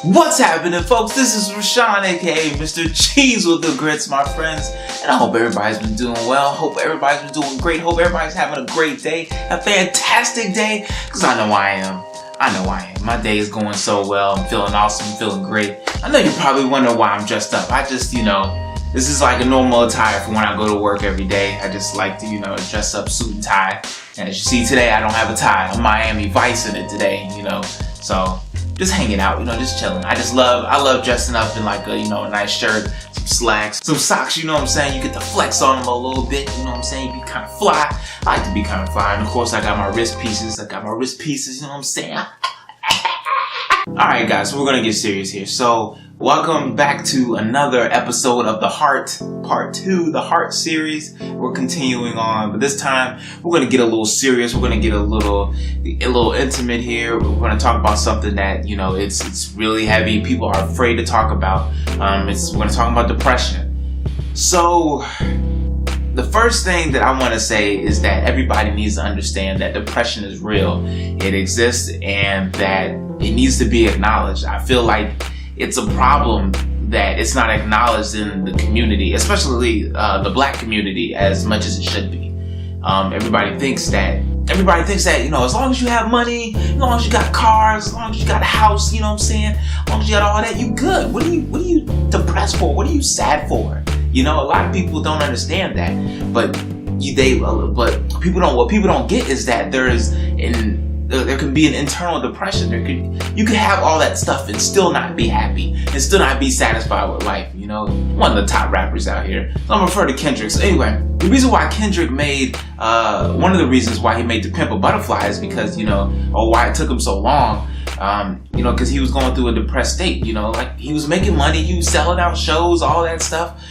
What's happening, folks? This is Rashawn, aka Mr. Cheesewiththegrits, my friends, and I hope everybody's been doing well. Hope everybody's been doing great. Hope everybody's having a great day, a fantastic day, because I know I am. My day is going so well. I'm feeling awesome, feeling great. I know you're probably wondering why I'm dressed up. I just, this is like a normal attire for when I go to work every day. I just like to, dress up, suit and tie. And as you see today, I don't have a tie. I'm Miami Vice in it today, So just hanging out, just chilling. I love dressing up in like a, a nice shirt, some slacks, some socks, you know what I'm saying? You get to flex on them a little bit, you know what I'm saying? You be kind of fly. I like to be kind of fly. And of course, I got my wrist pieces, you know what I'm saying? Alright guys, so we're gonna get serious here. So, welcome back to another episode of The Heart, Part 2, The Heart series. We're continuing on, but this time we're gonna get a little serious. We're gonna get a little intimate here. We're gonna talk about something that, it's really heavy. People are afraid to talk about. We're gonna talk about depression. So, the first thing that I want to say is that everybody needs to understand that depression is real. It exists and that it needs to be acknowledged. I feel like it's a problem that it's not acknowledged in the community, especially the black community, as much as it should be. Everybody thinks that, as long as you have money, as long as you got cars, as long as you got a house, you know what I'm saying? As long as you got all that, you good. What are you depressed for? What are you sad for? A lot of people don't understand that, but what people don't get is that there can be an internal depression. You could have all that stuff and still not be happy and still not be satisfied with life. One of the top rappers out here. So I'm referring to Kendrick. So anyway, the reason why Kendrick made one of the reasons why he made To Pimp a Butterfly is because or why it took him so long. Because he was going through a depressed state. Like he was making money, he was selling out shows, all that stuff.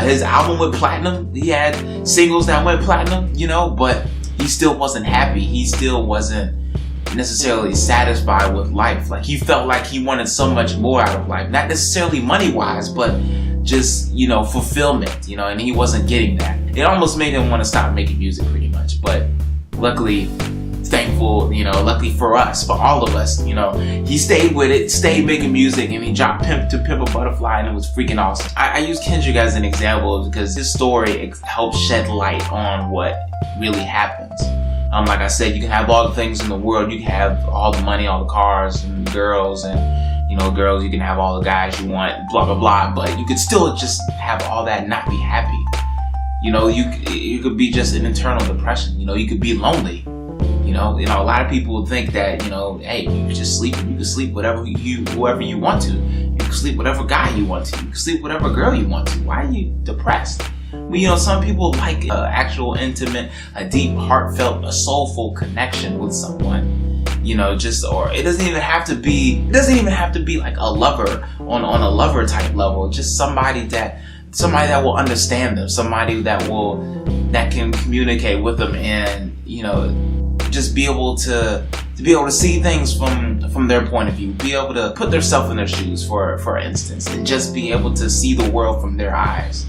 His album went platinum. He had singles that went platinum. But he still wasn't happy. He still wasn't necessarily satisfied with life. Like he felt like he wanted so much more out of life, not necessarily money wise, but just fulfillment. And he wasn't getting that. It almost made him want to stop making music pretty much. But luckily for us, for all of us, he stayed with it, stayed making music, and he dropped To Pimp a Butterfly, and it was freaking awesome. I use Kendrick as an example because his story helps shed light on what really happens. Like I said, you can have all the things in the world. You can have all the money, all the cars, and girls, and girls. You can have all the guys you want, blah blah blah. But you could still just have all that and not be happy. You could be just an internal depression. You could be lonely. A lot of people think that, hey, you can just sleep. You can sleep whoever you want to. You can sleep whatever guy you want to. You can sleep whatever girl you want to. Why are you depressed? Well, some people like actual intimate, a deep, heartfelt, a soulful connection with someone. Or it doesn't even have to be like a lover on a lover type level. Just somebody that will understand them, somebody that can communicate with them and, just be able to see things from their point of view, be able to put themselves in their shoes, for instance, and just be able to see the world from their eyes.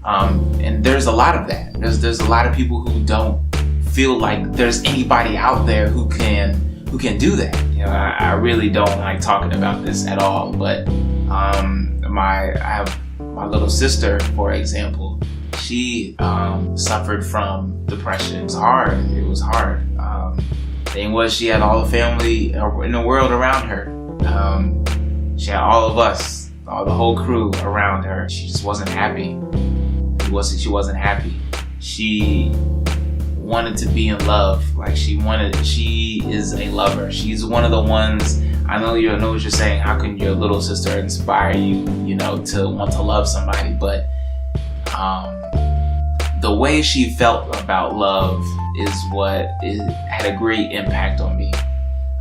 And there's a lot of that. There's a lot of people who don't feel like there's anybody out there who can do that. I really don't like talking about this at all, but I have my little sister, for example. She suffered from depression. It was hard. Thing was, she had all the family in the world around her. She had all of us, the whole crew around her. She just wasn't happy. She wasn't happy. She wanted to be in love. She is a lover. She's one of the ones. I know what you're saying. How can your little sister inspire you, to want to love somebody? But the way she felt about love is what had a great impact on me.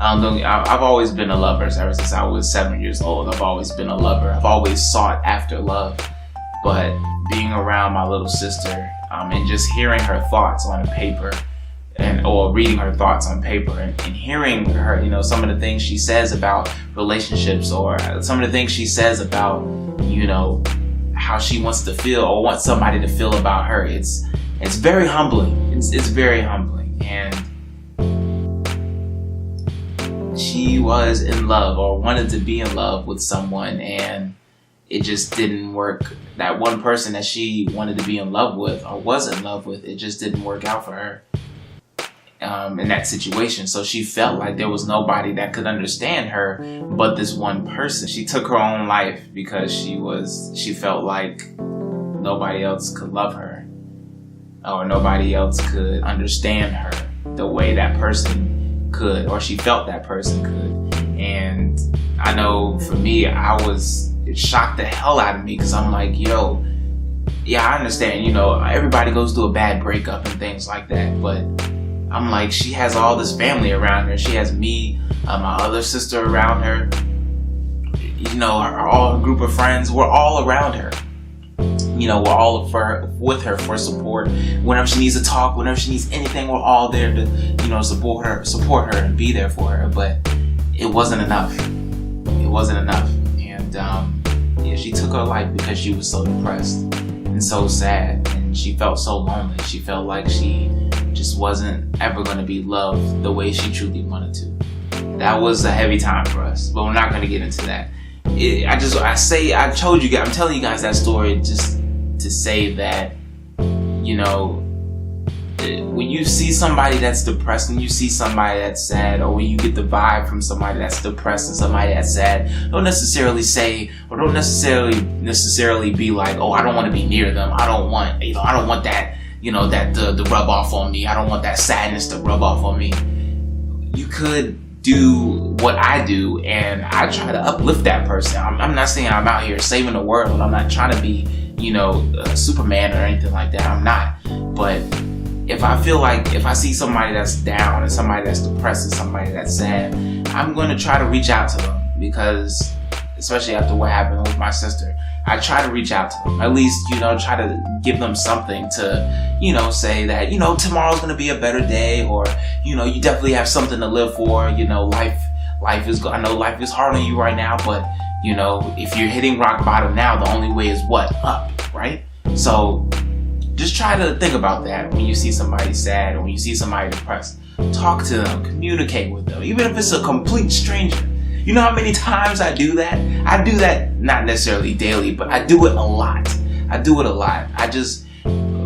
I've always been a lover ever since I was 7 years old. I've always been a lover. I've always sought after love. But being around my little sister and just hearing her thoughts on paper or reading her thoughts on paper and hearing her, some of the things she says about relationships or some of the things she says about, how she wants to feel or wants somebody to feel about her. It's very humbling. It's very humbling. And she was in love or wanted to be in love with someone, and it just didn't work. That one person that she wanted to be in love with or was in love with, it just didn't work out for her in that situation. So she felt like there was nobody that could understand her but this one person. She took her own life because she felt like nobody else could love her, or nobody else could understand her the way that person could, or she felt that person could. And I know for me, it shocked the hell out of me, because I'm like, yo, yeah, I understand, everybody goes through a bad breakup and things like that, but I'm like, she has all this family around her. She has me, my other sister around her, her group of friends. We're all around her. We're all with her for support. Whenever she needs to talk, whenever she needs anything, we're all there to, support her and be there for her. But it wasn't enough. It wasn't enough. And she took her life because she was so depressed and so sad, and she felt so lonely. She felt like she just wasn't ever going to be loved the way she truly wanted to. That was a heavy time for us, but we're not going to get into that. I'm telling you guys that story just to say that, when you see somebody that's depressed, when you see somebody that's sad, or when you get the vibe from somebody that's depressed and somebody that's sad, don't necessarily say, or don't necessarily be like, oh, I don't want to be near them. I don't want that, that to rub off on me. I don't want that sadness to rub off on me. You could do what I do, and I try to uplift that person. I'm not saying I'm out here saving the world. I'm not trying to be, Superman or anything like that. I'm not. But if I see somebody that's down and somebody that's depressed and somebody that's sad, I'm going to try to reach out to them, because especially after what happened with my sister, I try to reach out to them. At least, try to give them something to, say that, tomorrow's going to be a better day, or, you definitely have something to live for. Life is, I know life is hard on you right now, but, if you're hitting rock bottom now, the only way is what? Up, right? So just try to think about that when you see somebody sad or when you see somebody depressed. Talk to them, communicate with them, even if it's a complete stranger. You know how many times I do that? I do that not necessarily daily, but I do it a lot. I just,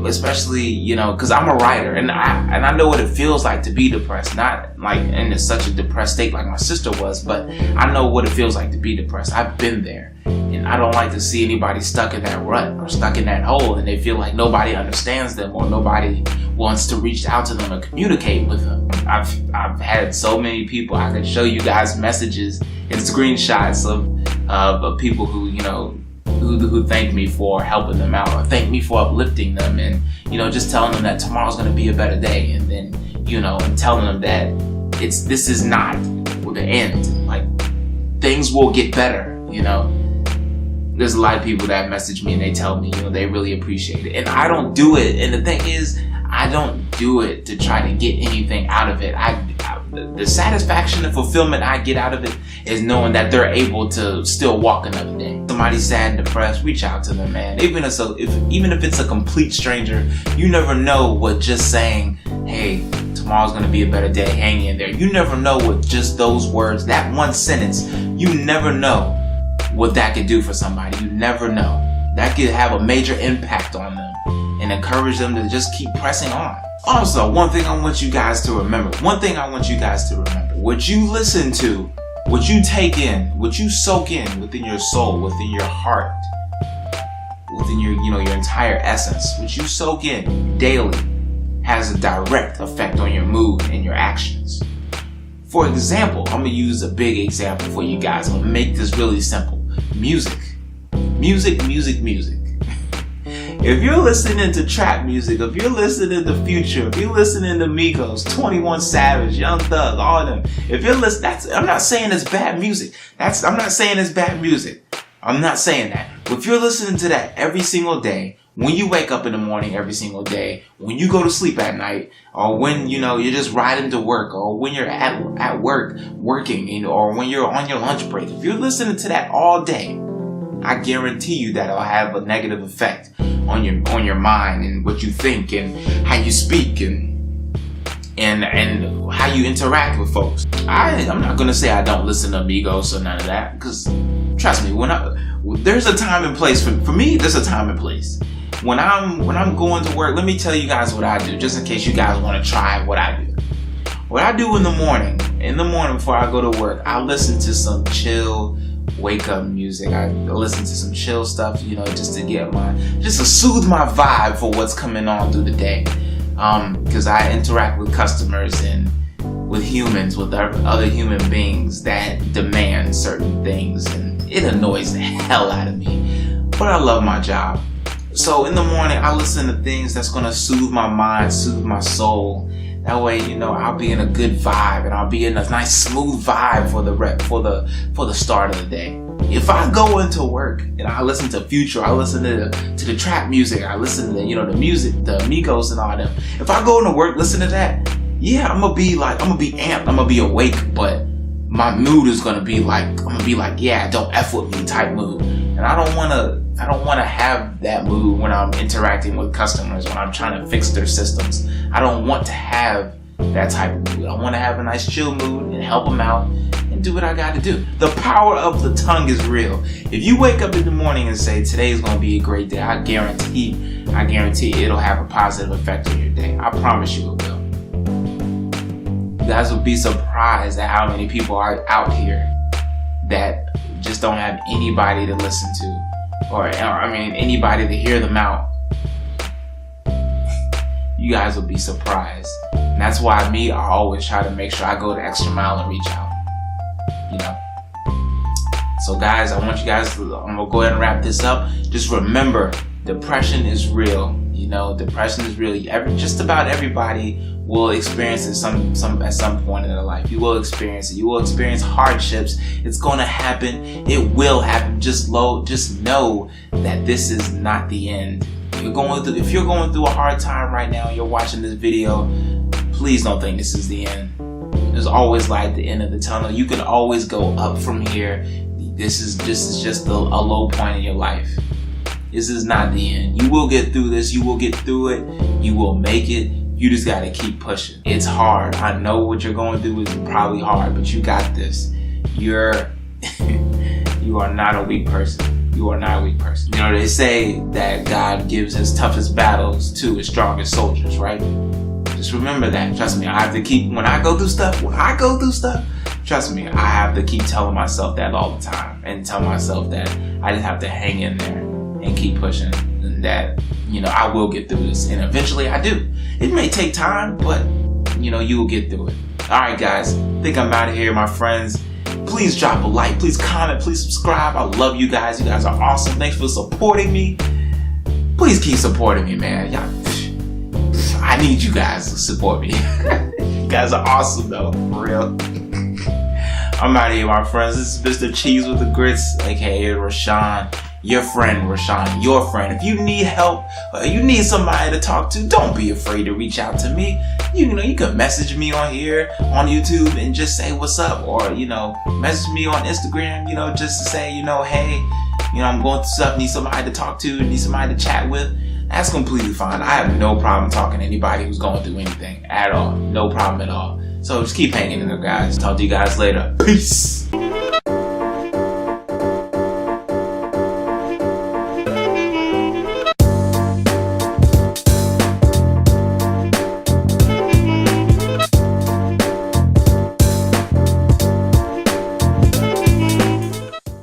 especially, because I'm a writer, and I know what it feels like to be depressed. Not like in such a depressed state like my sister was, but I know what it feels like to be depressed. I've been there. And I don't like to see anybody stuck in that rut or stuck in that hole, and they feel like nobody understands them or nobody wants to reach out to them and communicate with them. I've had so many people. I can show you guys messages and screenshots of people who who thank me for helping them out, or thank me for uplifting them, and just telling them that tomorrow's going to be a better day, and then and telling them that this is not the end. Like, things will get better. There's a lot of people that message me and they tell me, they really appreciate it. And I don't do it. And the thing is, I don't do it to try to get anything out of it. The satisfaction and fulfillment I get out of it is knowing that they're able to still walk another day. Somebody's sad and depressed, reach out to them, man. Even if it's a complete stranger, you never know what just saying, hey, tomorrow's gonna be a better day, hang in there. You never know what just those words, that one sentence, you never know what that could do for somebody. You never know. That could have a major impact on them and encourage them to just keep pressing on. Also, one thing I want you guys to remember. What you listen to, what you take in, what you soak in within your soul, within your heart, within your entire essence, what you soak in daily has a direct effect on your mood and your actions. For example, I'm going to use a big example for you guys. I'm going to make this really simple. Music. If you're listening to trap music, if you're listening to Future, if you're listening to Migos, 21 Savage, Young Thug, all of them, if you're listening, I'm not saying it's bad music. I'm not saying that. But if you're listening to that every single day, when you wake up in the morning every single day, when you go to sleep at night, or when, you're just riding to work, or when you're at work working, or when you're on your lunch break, if you're listening to that all day, I guarantee you that it'll have a negative effect on your mind and what you think and how you speak and and how you interact with folks. I'm not gonna say I don't listen to Migos or none of that, because trust me, there's a time and place for me. There's a time and place. When I'm going to work, let me tell you guys what I do, just in case you guys want to try what I do. What I do in the morning before I go to work, I listen to some chill wake up music. I listen to some chill stuff, just to soothe my vibe for what's coming on through the day. Because I interact with customers and with humans, with other human beings that demand certain things, and it annoys the hell out of me. But I love my job. So in the morning, I listen to things that's gonna soothe my mind, soothe my soul. That way, I'll be in a good vibe, and I'll be in a nice smooth vibe for the start of the day. If I go into work and I listen to Future, I listen to the trap music, I listen to the music, the Migos and all them. If I go into work, listen to that, yeah, I'm gonna be amped, I'm gonna be awake, but my mood is gonna be like, yeah, don't F with me type mood. And I don't wanna have that mood when I'm interacting with customers, when I'm trying to fix their systems. I don't want to have that type of mood. I want to have a nice chill mood and help them out and do what I got to do. The power of the tongue is real. If you wake up in the morning and say, today's going to be a great day, I guarantee it'll have a positive effect on your day. I promise you it will. You guys will be surprised at how many people are out here that just don't have anybody to listen to, or anybody to hear them out. You guys will be surprised. And that's why I always try to make sure I go the extra mile and reach out. So guys, I'm gonna go ahead and wrap this up. Just remember, depression is real. Depression is real. Just about everybody will experience it at some point in their life. You will experience it. You will experience hardships. It's gonna happen. It will happen. Just know that this is not the end. If you're going through a hard time right now and you're watching this video, please don't think this is the end. There's always light at the end of the tunnel. You can always go up from here. This is just a low point in your life. This is not the end. You will get through this. You will get through it. You will make it. You just gotta keep pushing. It's hard. I know what you're going through is probably hard, but you got this. You are not a weak person. You are not a weak person. They say that God gives his toughest battles to his strongest soldiers, right? Just remember that. Trust me, I have to keep, when I go through stuff, trust me, I have to keep telling myself that all the time, and tell myself that I just have to hang in there and keep pushing, and that, I will get through this, and eventually I do. It may take time, but, you will get through it. Alright guys, I think I'm out of here, my friends. Please drop a like, please comment, please subscribe. I love you guys. You guys are awesome. Thanks for supporting me. Please keep supporting me, man. I need you guys to support me. You guys are awesome, though. For real. I'm out of here, my friends. This is Mr. Cheese with the Grits, aka Rashawn. Your friend, Rashawn. Your friend. If you need help, or you need somebody to talk to, don't be afraid to reach out to me. You can message me on here, on YouTube, and just say what's up. Or, message me on Instagram, just to say, hey, I'm going through stuff, need somebody to talk to, need somebody to chat with. That's completely fine. I have no problem talking to anybody who's going through anything at all. No problem at all. So just keep hanging in there, guys. Talk to you guys later. Peace.